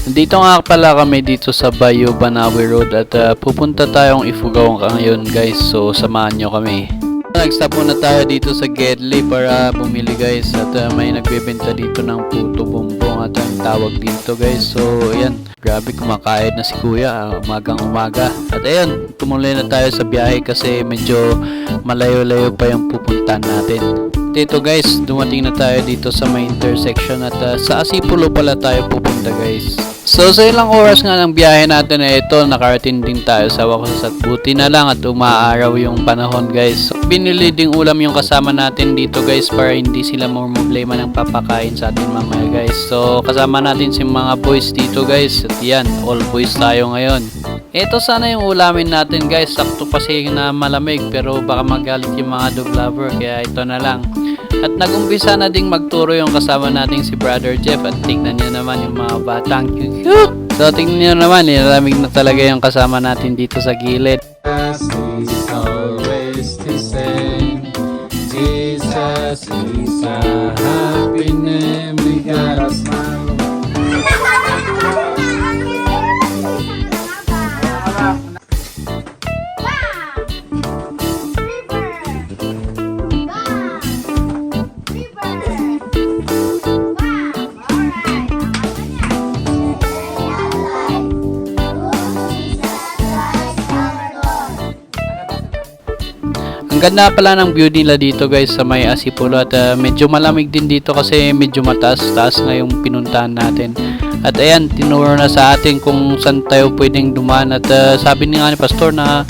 Nandito nga pala kami dito sa Bayo Banawe Road at pupunta tayong Ifugao ngayon guys. So samahan nyo kami. Nag-stop muna tayo dito sa Gedli para bumili guys. At may nagbebenta dito ng puto bumbong at ang tawag dito guys. So ayan, grabe kumakain na si kuya umagang umaga. At ayan, tumuloy na tayo sa biyahe kasi medyo malayo-layo pa yung pupuntahan natin. Dito guys, dumating na tayo dito sa may intersection at sa Asipulo pala tayo pupunta guys. So sa ilang oras nga ng biyahe natin na ito, nakarating din tayo sa wakas at buti na lang at umaaraw yung panahon guys. So, binili ding ulam yung kasama natin dito guys para hindi sila problema ng papakain sa atin mamaya guys. So kasama natin si mga boys dito guys at yan, all boys tayo ngayon. Ito sana yung ulamin natin guys, sakto kasi na malamig pero baka magalit yung mga dog lover kaya ito na lang. At nag-umpisa na ding magturo yung kasama nating si Brother Jeff at tingnan niyo naman yung mga batang cute. So tingnan niyo naman, nilalamig na talaga yung kasama natin dito sa gilid. Is always the same. Jesus is a happy name. We got a smile. Ang ganda pala ng view nila dito guys sa may Asipulo at medyo malamig din dito kasi medyo mataas-taas na yung pinuntahan natin. At ayan, tinuro na sa atin kung saan tayo pwedeng dumaan at sabi nga ni Pastor na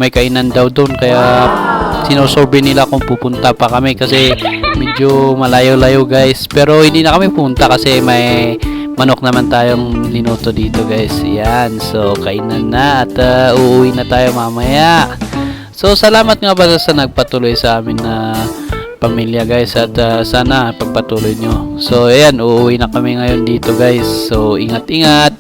may kainan daw doon kaya sinosorbe nila kung pupunta pa kami kasi medyo malayo-layo guys. Pero hindi na kami pupunta kasi may manok naman tayong linuto dito guys. Yan, so kainan na at uuwi na tayo mamaya. So salamat nga ba sa nagpatuloy sa amin na pamilya guys at sana pagpatuloy nyo. So ayan, uuwi na kami ngayon dito guys. So ingat-ingat.